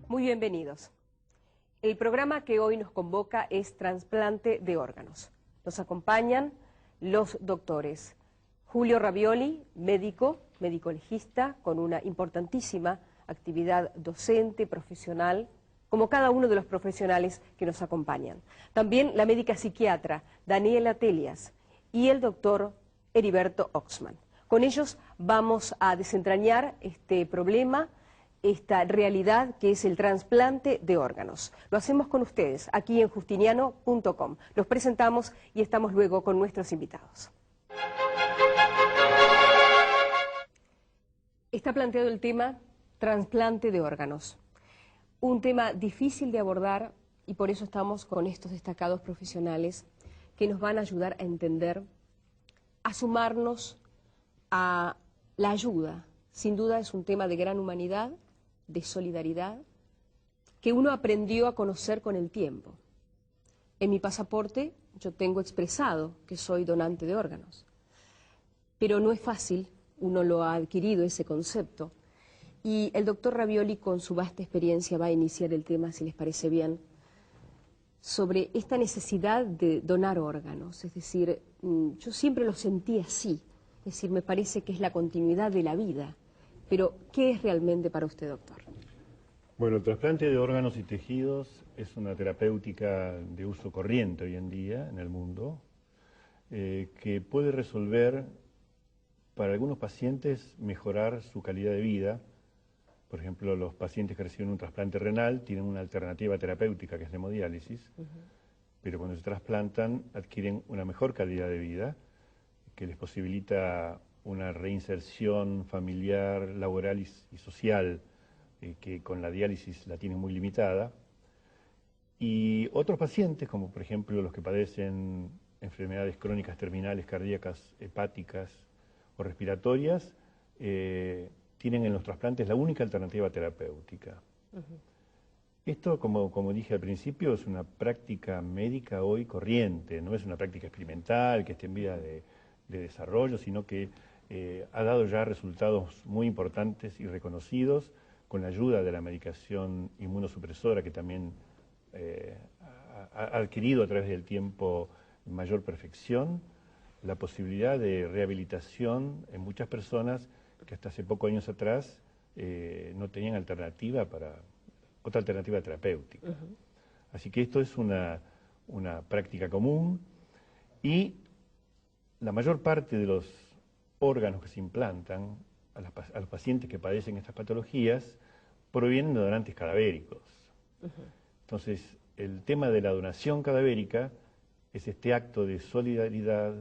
Muy bienvenidos. El programa que hoy nos convoca es Trasplante de órganos. Nos acompañan los doctores Julio Ravioli, médico legista, con una importantísima actividad docente, profesional, como cada uno de los profesionales que nos acompañan. También la médica psiquiatra Daniela Telias y el doctor Heriberto Oxman. Con ellos vamos a desentrañar este problema, esta realidad que es el trasplante de órganos. Lo hacemos con ustedes aquí en justiniano.com. Los presentamos y estamos luego con nuestros invitados. Está planteado el tema trasplante de órganos. Un tema difícil de abordar y por eso estamos con estos destacados profesionales que nos van a ayudar a entender, a sumarnos a la ayuda. Sin duda es un tema de gran humanidad, de solidaridad, que uno aprendió a conocer con el tiempo. En mi pasaporte yo tengo expresado que soy donante de órganos, pero no es fácil, uno lo ha adquirido ese concepto, y el doctor Ravioli con su vasta experiencia va a iniciar el tema, si les parece bien, sobre esta necesidad de donar órganos. Es decir, yo siempre lo sentí así, es decir, me parece que es la continuidad de la vida. Pero, ¿qué es realmente para usted, doctor? Bueno, el trasplante de órganos y tejidos es una terapéutica de uso corriente hoy en día en el mundo, que puede resolver para algunos pacientes mejorar su calidad de vida. Por ejemplo, los pacientes que reciben un trasplante renal tienen una alternativa terapéutica que es la hemodiálisis, pero cuando se trasplantan adquieren una mejor calidad de vida que les posibilita una reinserción familiar, laboral y social, que con la diálisis la tienen muy limitada. Y otros pacientes, como por ejemplo los que padecen enfermedades crónicas terminales, cardíacas, hepáticas o respiratorias, tienen en los trasplantes la única alternativa terapéutica. Esto, como dije al principio, es una práctica médica hoy corriente, no es una práctica experimental que esté en vía de desarrollo, sino que ha dado ya resultados muy importantes y reconocidos con la ayuda de la medicación inmunosupresora que también ha adquirido a través del tiempo mayor perfección, la posibilidad de rehabilitación en muchas personas que hasta hace pocos años atrás no tenían otra alternativa terapéutica. Así que esto es una práctica común y la mayor parte de los órganos que se implantan a los pacientes que padecen estas patologías provienen de donantes cadavéricos. Entonces, el tema de la donación cadavérica es este acto de solidaridad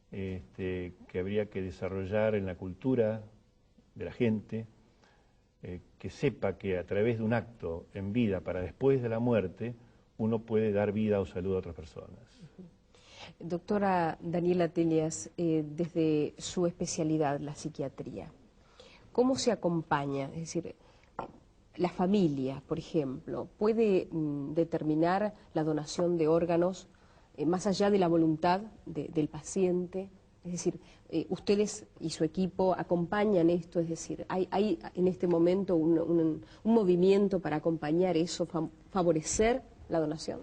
que habría que desarrollar en la cultura de la gente, que sepa que a través de un acto en vida para después de la muerte, uno puede dar vida o salud a otras personas. Doctora Daniela Telias, desde su especialidad, la psiquiatría, ¿cómo se acompaña? Es decir, la familia, por ejemplo, ¿puede determinar la donación de órganos más allá de la voluntad del paciente? Es decir, ustedes y su equipo acompañan esto, es decir, ¿hay en este momento un movimiento para acompañar eso, favorecer la donación?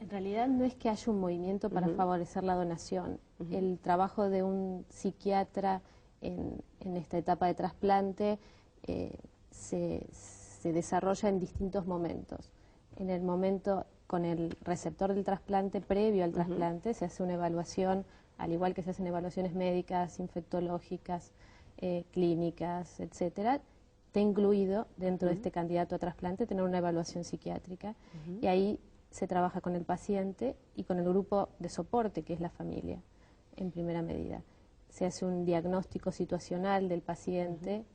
En realidad no es que haya un movimiento para favorecer la donación. El trabajo de un psiquiatra en esta etapa de trasplante se desarrolla en distintos momentos. En el momento con el receptor del trasplante, previo al trasplante, se hace una evaluación, al igual que se hacen evaluaciones médicas, infectológicas, clínicas, etcétera. Está incluido dentro de este candidato a trasplante tener una evaluación psiquiátrica y ahí se trabaja con el paciente y con el grupo de soporte, que es la familia, en primera medida. Se hace un diagnóstico situacional del paciente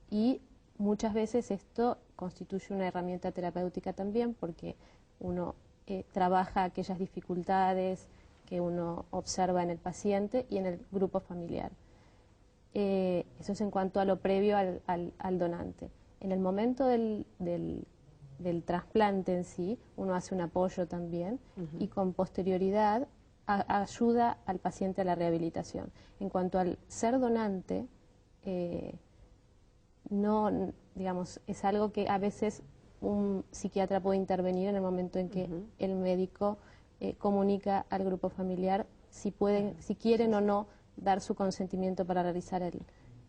y muchas veces esto constituye una herramienta terapéutica también, porque uno trabaja aquellas dificultades que uno observa en el paciente y en el grupo familiar. Eso es en cuanto a lo previo al donante. En el momento del trasplante en sí, uno hace un apoyo también y con posterioridad ayuda al paciente a la rehabilitación. En cuanto al ser donante, no, digamos, es algo que a veces un psiquiatra puede intervenir en el momento en que el médico comunica al grupo familiar si quieren o no dar su consentimiento para realizar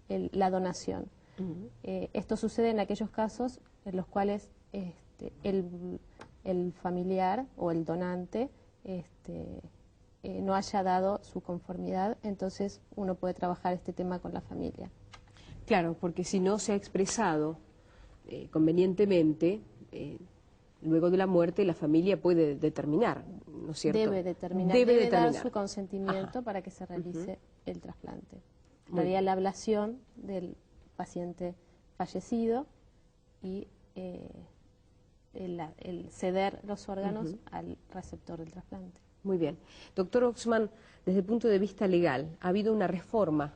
la donación. Esto sucede en aquellos casos en los cuales el familiar o el donante no haya dado su conformidad, entonces uno puede trabajar este tema con la familia. Claro, porque si no se ha expresado convenientemente, luego de la muerte la familia puede determinar, ¿no es cierto? Debe determinar, debe dar su consentimiento para que se realice el trasplante. Daría la ablación del paciente fallecido y el ceder los órganos al receptor del trasplante. Muy bien. Doctor Oxman, desde el punto de vista legal, ha habido una reforma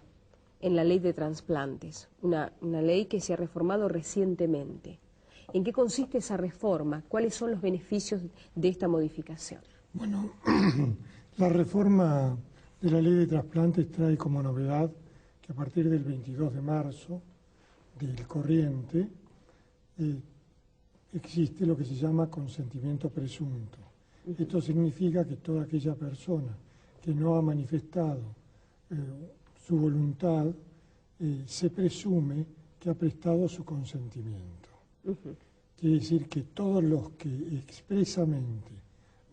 en la ley de trasplantes, una ley que se ha reformado recientemente. ¿En qué consiste esa reforma? ¿Cuáles son los beneficios de esta modificación? Bueno, la reforma de la ley de trasplantes trae como novedad que a partir del 22 de marzo del corriente existe lo que se llama consentimiento presunto. Esto significa que toda aquella persona que no ha manifestado su voluntad se presume que ha prestado su consentimiento. Quiere decir que todos los que expresamente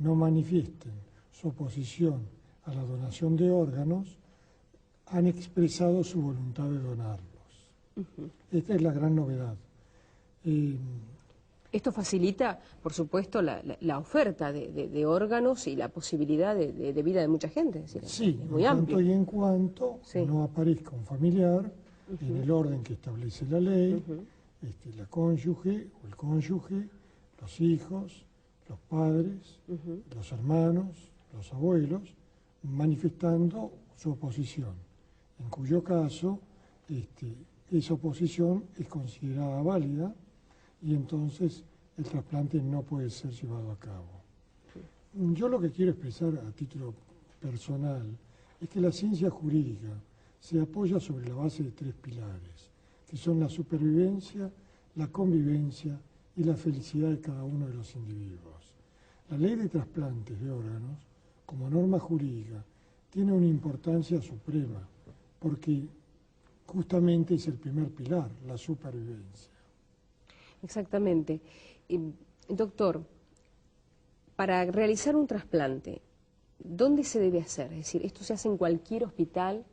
no manifiesten su oposición a la donación de órganos han expresado su voluntad de donarlos. Esta es la gran novedad. Esto facilita, por supuesto, la oferta de órganos y la posibilidad de vida de mucha gente. Es decir, sí, es muy amplio. En tanto y en cuanto no aparezca un familiar en el orden que establece la ley, la cónyuge o el cónyuge, los hijos, los padres, los hermanos, los abuelos, manifestando su oposición, en cuyo caso esa oposición es considerada válida y entonces el trasplante no puede ser llevado a cabo. Yo lo que quiero expresar a título personal es que la ciencia jurídica se apoya sobre la base de 3 pilares, que son la supervivencia, la convivencia y la felicidad de cada uno de los individuos. La ley de trasplantes de órganos, como norma jurídica, tiene una importancia suprema, porque justamente es el primer pilar, la supervivencia. Exactamente. Doctor, para realizar un trasplante, ¿dónde se debe hacer? Es decir, ¿esto se hace en cualquier hospital?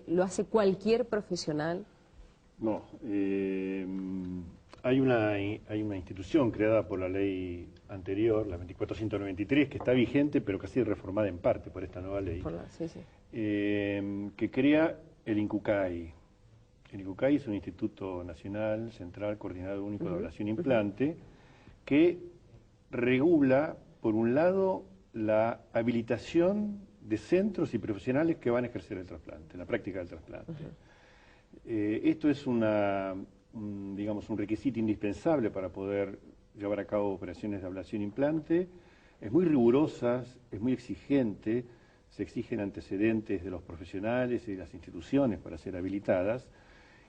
¿Lo hace cualquier profesional? No. Hay una institución creada por la ley anterior, la 2493, que está vigente, pero casi reformada en parte por esta nueva ley, que crea el INCUCAI. El INCUCAI es un instituto nacional, central, coordinador único de ablación e implante, que regula, por un lado, la habilitación de centros y profesionales que van a ejercer el trasplante, la práctica del trasplante. Esto es digamos, un requisito indispensable para poder llevar a cabo operaciones de ablación e implante. Es muy rigurosa, es muy exigente, se exigen antecedentes de los profesionales y de las instituciones para ser habilitadas,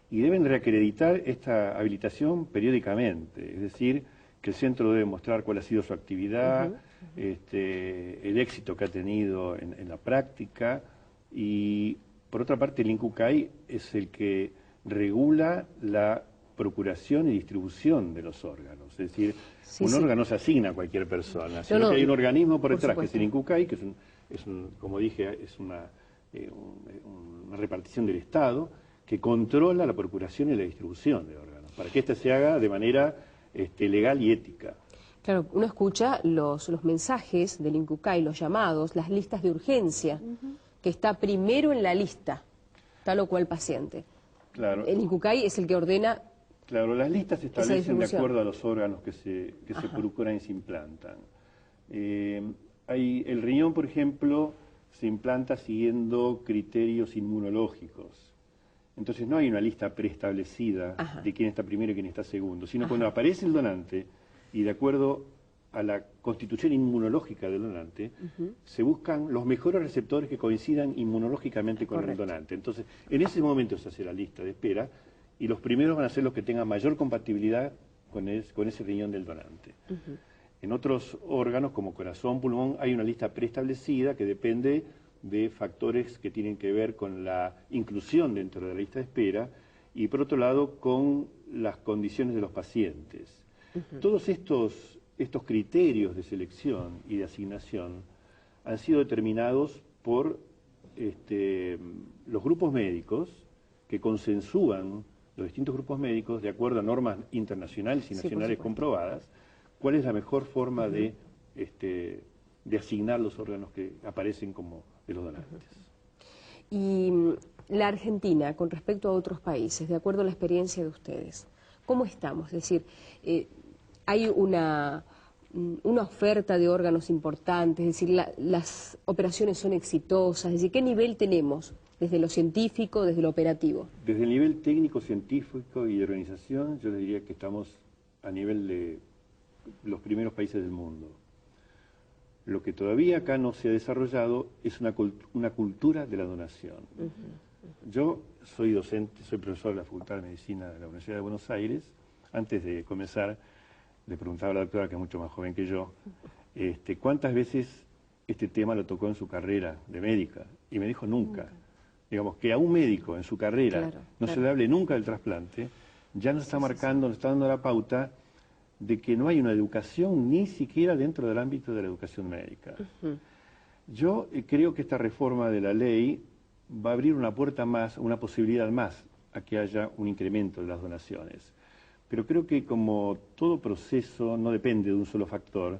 y deben reacreditar esta habilitación periódicamente, es decir, que el centro debe mostrar cuál ha sido su actividad, el éxito que ha tenido en la práctica, y por otra parte el INCUCAI es el que regula la procuración y distribución de los órganos, es decir, un órgano se asigna a cualquier persona, sino que hay un organismo por detrás, que es el INCUCAI, que como dije, es una repartición del Estado, que controla la procuración y la distribución de órganos, para que ésta se haga de manera legal y ética. Claro, uno escucha los mensajes del INCUCAI, los llamados, las listas de urgencia, que está primero en la lista, tal o cual paciente. Claro. El INCUCAI es el que ordena. Claro, las listas se establecen de acuerdo a los órganos que se procuran y se implantan. El riñón, por ejemplo, se implanta siguiendo criterios inmunológicos. Entonces no hay una lista preestablecida de quién está primero y quién está segundo, sino cuando aparece el donante y de acuerdo a la constitución inmunológica del donante, se buscan los mejores receptores que coincidan inmunológicamente con el donante. Entonces, en ese momento se hace la lista de espera y los primeros van a ser los que tengan mayor compatibilidad con ese riñón del donante. En otros órganos, como corazón, pulmón, hay una lista preestablecida que depende de factores que tienen que ver con la inclusión dentro de la lista de espera y, por otro lado, con las condiciones de los pacientes. Todos estos criterios de selección y de asignación han sido determinados por los grupos médicos que consensúan, los distintos grupos médicos, de acuerdo a normas internacionales y nacionales comprobadas, cuál es la mejor forma de asignar los órganos que aparecen como de los donantes. Y la Argentina, con respecto a otros países, de acuerdo a la experiencia de ustedes, ¿cómo estamos? Es decir, hay una oferta de órganos importantes, es decir, las operaciones son exitosas, es decir, ¿qué nivel tenemos desde lo científico, desde lo operativo? Desde el nivel técnico, científico y de organización, yo les diría que estamos a nivel de los primeros países del mundo. Lo que todavía acá no se ha desarrollado es una cultura de la donación. Yo soy docente, soy profesor de la Facultad de Medicina de la Universidad de Buenos Aires. Antes de comenzar, le preguntaba a la doctora, que es mucho más joven que yo, ¿cuántas veces este tema lo tocó en su carrera de médica? Y me dijo nunca. Digamos, que a un médico en su carrera no se le hable nunca del trasplante, ya nos está marcando, nos está dando la pauta de que no hay una educación ni siquiera dentro del ámbito de la educación médica. Yo creo que esta reforma de la ley va a abrir una puerta más, una posibilidad más a que haya un incremento de las donaciones. Pero creo que como todo proceso no depende de un solo factor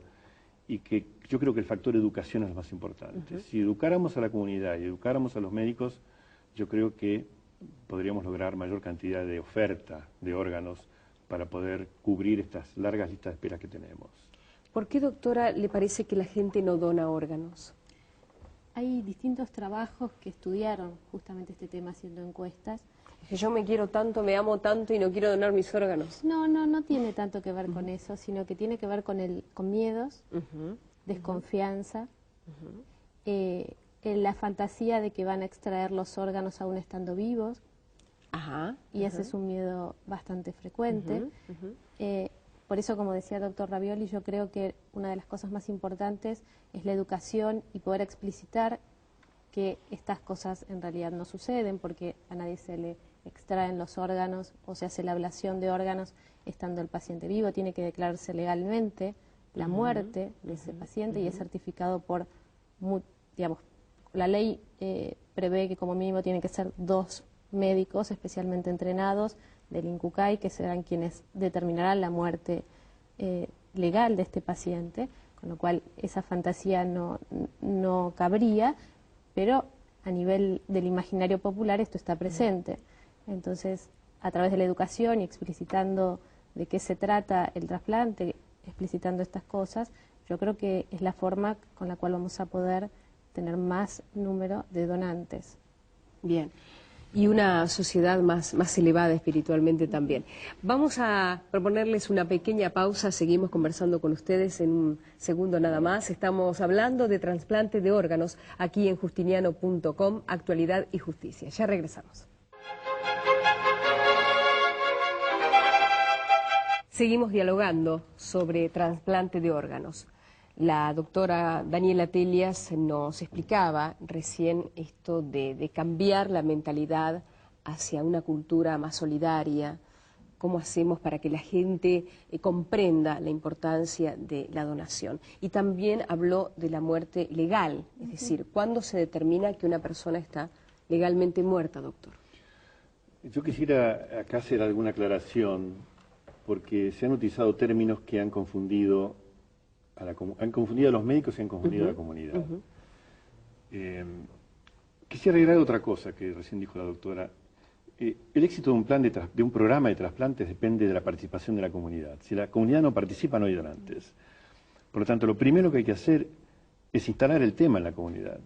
y que yo creo que el factor educación es lo más importante. Si educáramos a la comunidad y educáramos a los médicos, yo creo que podríamos lograr mayor cantidad de oferta de órganos para poder cubrir estas largas listas de espera que tenemos. ¿Por qué, doctora, le parece que la gente no dona órganos? Hay distintos trabajos que estudiaron justamente este tema haciendo encuestas. Que yo me quiero tanto, me amo tanto y no quiero donar mis órganos. No tiene tanto que ver con eso, sino que tiene que ver con miedos, desconfianza, la fantasía de que van a extraer los órganos aún estando vivos. Y ese es un miedo bastante frecuente. Por eso, como decía el doctor Ravioli, yo creo que una de las cosas más importantes es la educación y poder explicitar que estas cosas en realidad no suceden, porque a nadie se le extraen los órganos o se hace la ablación de órganos estando el paciente vivo. Tiene que declararse legalmente la muerte de ese paciente y es certificado por, digamos, la ley prevé que como mínimo tienen que ser 2 médicos especialmente entrenados del INCUCAI, que serán quienes determinarán la muerte legal de este paciente, con lo cual esa fantasía no cabría, pero a nivel del imaginario popular esto está presente. Entonces, a través de la educación y explicitando de qué se trata el trasplante, explicitando estas cosas, yo creo que es la forma con la cual vamos a poder tener más número de donantes. Bien. Y una sociedad más elevada espiritualmente también. Vamos a proponerles una pequeña pausa, seguimos conversando con ustedes en un segundo nada más. Estamos hablando de trasplante de órganos aquí en justiniano.com, Actualidad y Justicia. Ya regresamos. Seguimos dialogando sobre trasplante de órganos. La doctora Daniela Telias nos explicaba recién esto de cambiar la mentalidad hacia una cultura más solidaria, cómo hacemos para que la gente comprenda la importancia de la donación. Y también habló de la muerte legal, es decir, ¿cuándo se determina que una persona está legalmente muerta, doctor? Yo quisiera acá hacer alguna aclaración, porque se han utilizado términos que han confundido a los médicos y han confundido a la comunidad. Quisiera agregar otra cosa que recién dijo la doctora. El éxito de un programa de trasplantes depende de la participación de la comunidad. Si la comunidad no participa, no hay donantes. Por lo tanto, lo primero que hay que hacer es instalar el tema en la comunidad.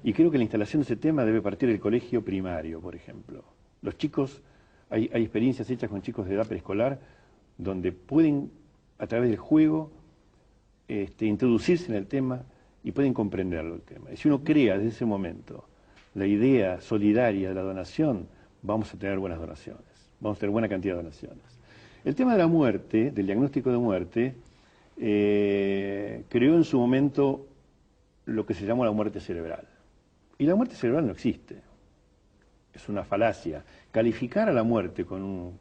Y creo que la instalación de ese tema debe partir del colegio primario, por ejemplo. Los chicos, hay experiencias hechas con chicos de edad preescolar donde pueden, a través del juego, introducirse en el tema y pueden comprenderlo el tema. Y si uno crea desde ese momento la idea solidaria de la donación, vamos a tener buenas donaciones, vamos a tener buena cantidad de donaciones. El tema de la muerte, del diagnóstico de muerte, creó en su momento lo que se llamó la muerte cerebral. Y la muerte cerebral no existe. Es una falacia. Calificar a la muerte con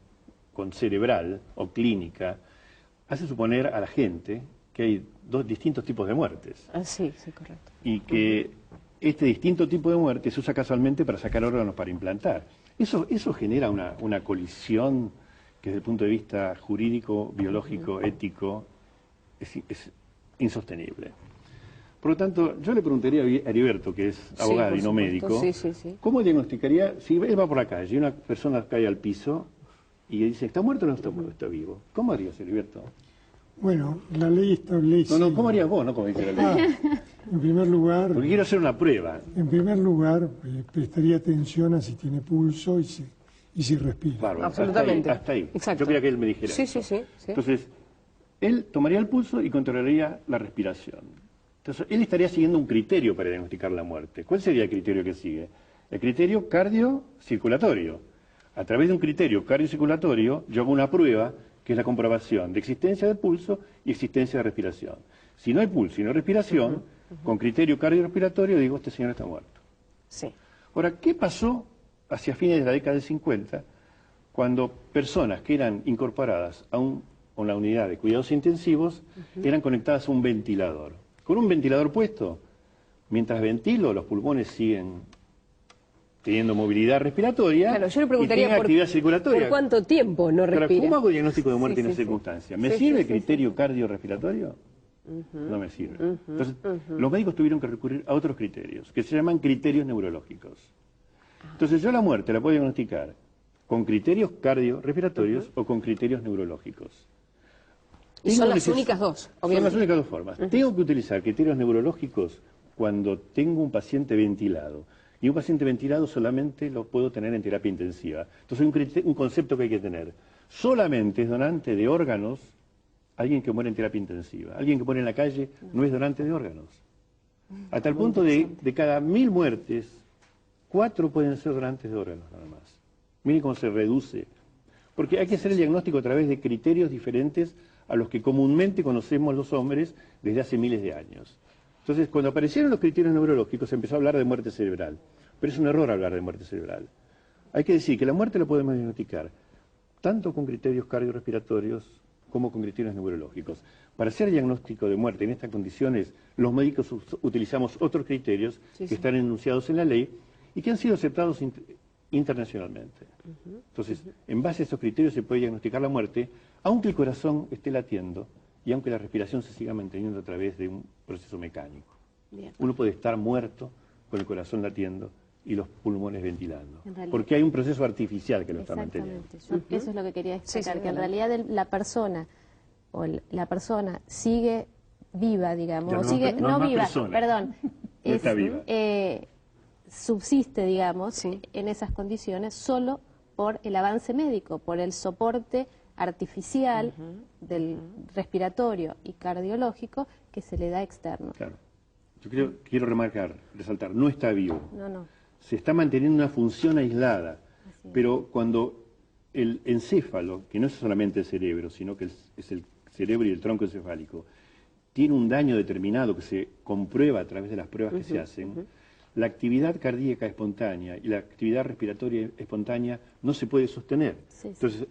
cerebral o clínica hace suponer a la gente que hay dos distintos tipos de muertes. Sí, sí, correcto. Y que este distinto tipo de muerte se usa casualmente para sacar órganos para implantar. Eso genera una colisión que desde el punto de vista jurídico, biológico, ético, es insostenible. Por lo tanto, yo le preguntaría a Heriberto, que es abogado y no médico, ¿cómo diagnosticaría, si él va por la calle y una persona cae al piso y dice, ¿está muerto o no está muerto? ¿Está vivo? ¿Cómo harías, Heriberto? Bueno, la ley establece... No, ¿cómo harías vos? No como dice la ley. En primer lugar... Porque quiero hacer una prueba. En primer lugar, prestaría atención a si tiene pulso y si respira. Bárbaro, absolutamente. Hasta ahí. Exacto. Yo quería que él me dijera eso. Sí. Entonces, él tomaría el pulso y controlaría la respiración. Entonces, él estaría siguiendo un criterio para diagnosticar la muerte. ¿Cuál sería el criterio que sigue? El criterio cardiocirculatorio. A través de un criterio cardiocirculatorio, yo hago una prueba que es la comprobación de existencia de pulso y existencia de respiración. Si no hay pulso y no hay respiración, con criterio cardiorrespiratorio digo, este señor está muerto. Sí. Ahora, ¿qué pasó hacia fines de la década del 50, cuando personas que eran incorporadas a una unidad de cuidados intensivos eran conectadas a un ventilador? Con un ventilador puesto, mientras ventilo, los pulmones siguen teniendo movilidad respiratoria, claro, yo le y preguntaría tienen actividad circulatoria. ¿Por cuánto tiempo no respira? Pero, ¿cómo hago diagnóstico de muerte en esa circunstancia? ¿Me sirve el criterio sí. cardiorrespiratorio? No me sirve. Entonces, los médicos tuvieron que recurrir a otros criterios, que se llaman criterios neurológicos. Entonces, yo la muerte la puedo diagnosticar con criterios cardiorrespiratorios o con criterios neurológicos. Y son las únicas dos, obviamente. Son las únicas dos formas. Tengo que utilizar criterios neurológicos cuando tengo un paciente ventilado. Y un paciente ventilado solamente lo puedo tener en terapia intensiva. Entonces, un concepto que hay que tener. Solamente es donante de órganos alguien que muere en terapia intensiva. Alguien que muere en la calle no es donante de órganos. Hasta el punto de cada 1000 muertes, 4 pueden ser donantes de órganos nada más. Miren cómo se reduce. Porque hay que hacer el diagnóstico a través de criterios diferentes a los que comúnmente conocemos los hombres desde hace miles de años. Entonces, cuando aparecieron los criterios neurológicos, se empezó a hablar de muerte cerebral. Pero es un error hablar de muerte cerebral. Hay que decir que la muerte la podemos diagnosticar tanto con criterios cardiorrespiratorios como con criterios neurológicos. Para hacer diagnóstico de muerte en estas condiciones, los médicos utilizamos otros criterios que están enunciados en la ley y que han sido aceptados internacionalmente. Entonces, en base a esos criterios se puede diagnosticar la muerte, aunque el corazón esté latiendo y aunque la respiración se siga manteniendo a través de un proceso mecánico. Bien. Uno puede estar muerto con el corazón latiendo y los pulmones ventilando, porque hay un proceso artificial que lo está manteniendo. Exactamente, eso es lo que quería destacar, que en realidad la persona sigue viva, digamos, Ya, o sigue, no viva, persona. perdón, No está viva. subsiste, digamos, en esas condiciones solo por el avance médico, por el soporte artificial del respiratorio y cardiológico que se le da externo. Claro. Yo quiero resaltar, no está vivo. No. Se está manteniendo una función aislada, pero cuando el encéfalo, que no es solamente el cerebro, sino que es el cerebro y el tronco encefálico, tiene un daño determinado que se comprueba a través de las pruebas que se hacen, la actividad cardíaca espontánea y la actividad respiratoria espontánea no se puede sostener. Entonces,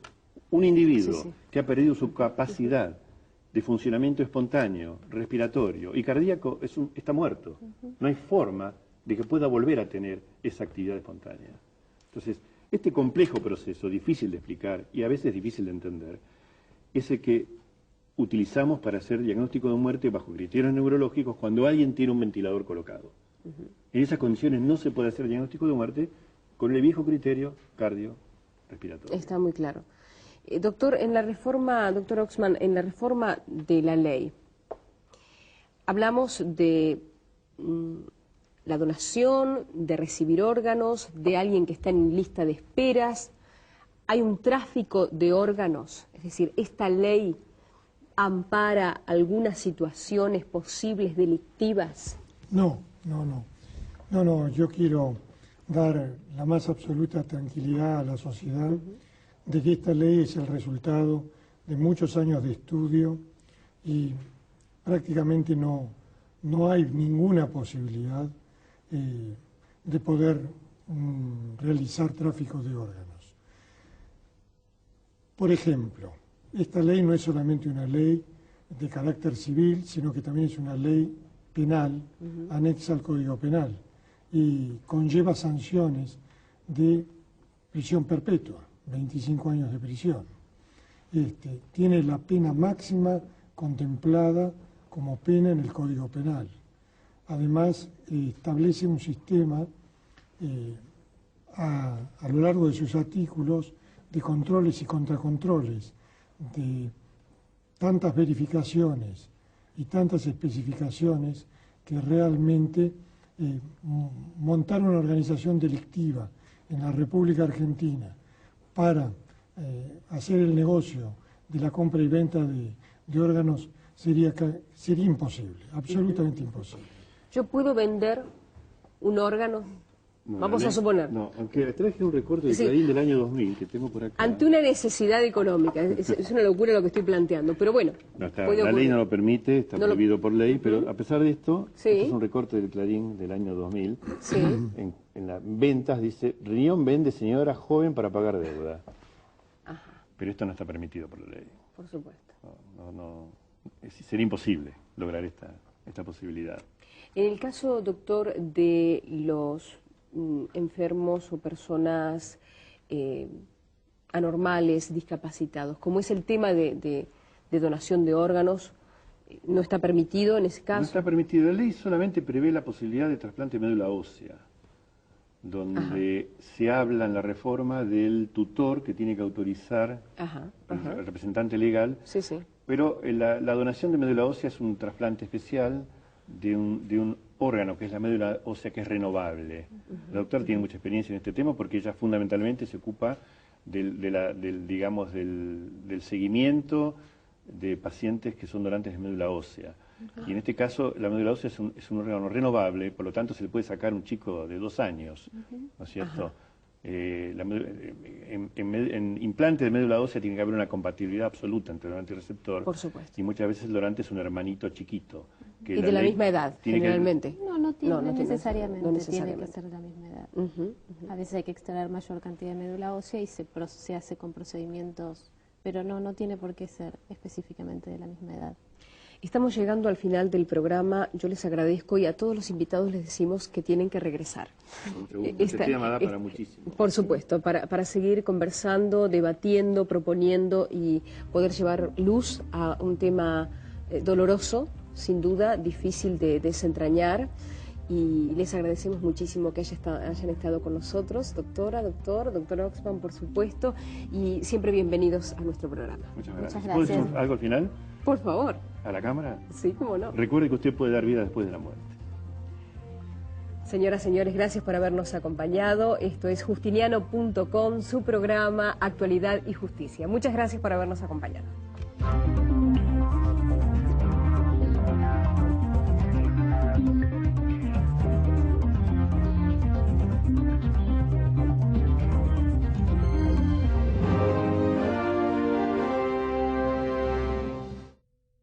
un individuo que ha perdido su capacidad de funcionamiento espontáneo, respiratorio y cardíaco está muerto. No hay forma de que pueda volver a tener esa actividad espontánea. Entonces, este complejo proceso, difícil de explicar y a veces difícil de entender, es el que utilizamos para hacer diagnóstico de muerte bajo criterios neurológicos cuando alguien tiene un ventilador colocado. En esas condiciones no se puede hacer diagnóstico de muerte con el viejo criterio cardiorrespiratorio. Está muy claro. Doctor Oxman, en la reforma de la ley, hablamos de la donación, de recibir órganos, de alguien que está en lista de esperas. Hay un tráfico de órganos, es decir, esta ley ampara algunas situaciones posibles delictivas. No, yo quiero dar la más absoluta tranquilidad a la sociedad de que esta ley es el resultado de muchos años de estudio y prácticamente no hay ninguna posibilidad de poder realizar tráfico de órganos. Por ejemplo, esta ley no es solamente una ley de carácter civil, sino que también es una ley penal anexa al Código Penal y conlleva sanciones de prisión perpetua, 25 años de prisión. Tiene la pena máxima contemplada como pena en el Código Penal. Además, establece un sistema a lo largo de sus artículos de controles y contracontroles, de tantas verificaciones y tantas especificaciones que realmente montar una organización delictiva en la República Argentina para hacer el negocio de la compra y venta de órganos sería imposible, absolutamente imposible. ¿Yo puedo vender un órgano? No, Vamos a suponer. No, aunque traje un recorte de Clarín del año 2000 que tengo por acá. Ante una necesidad económica, es una locura lo que estoy planteando, pero bueno. No, la ley no lo permite, está prohibido por ley, pero a pesar de esto, Sí. este es un recorte del Clarín del año 2000. Sí. En las ventas dice, Riñón vende señora joven para pagar deuda. Ajá, Pero esto no está permitido por la ley. por supuesto. Sería imposible lograr esta posibilidad. En el caso, doctor, de los enfermos o personas anormales, discapacitados, como es el tema de donación de órganos, ¿no está permitido en ese caso? No está permitido. La ley solamente prevé la posibilidad de trasplante de médula ósea, donde se habla en la reforma del tutor que tiene que autorizar el representante legal. Sí, sí. Pero la donación de médula ósea es un trasplante especial de un órgano, que es la médula ósea, que es renovable. La doctora tiene mucha experiencia en este tema porque ella fundamentalmente se ocupa del seguimiento de pacientes que son donantes de médula ósea. Y en este caso la médula ósea es un órgano renovable, por lo tanto se le puede sacar a un chico de 2 años, ¿no es cierto? En implante de médula ósea tiene que haber una compatibilidad absoluta entre donante y receptor. Por supuesto. Y muchas veces el donante es un hermanito chiquito. Y de la misma edad, generalmente. No necesariamente no tiene que ser de la misma edad. A veces hay que extraer mayor cantidad de médula ósea y se hace con procedimientos, pero no tiene por qué ser específicamente de la misma edad. Estamos llegando al final del programa. Yo les agradezco y a todos los invitados les decimos que tienen que regresar. Este tema da para muchísimo. Por supuesto, para seguir conversando, debatiendo, proponiendo y poder llevar luz a un tema doloroso, sin duda, difícil de desentrañar. Y les agradecemos muchísimo que hayan estado con nosotros, doctor Oxman, por supuesto, y siempre bienvenidos a nuestro programa. Muchas gracias. Muchas ¿Puedo gracias. decir algo al final? Por favor. ¿A la cámara? Sí, cómo no. Recuerde que usted puede dar vida después de la muerte. Señoras, señores, gracias por habernos acompañado. Esto es justiniano.com, su programa Actualidad y Justicia. Muchas gracias por habernos acompañado.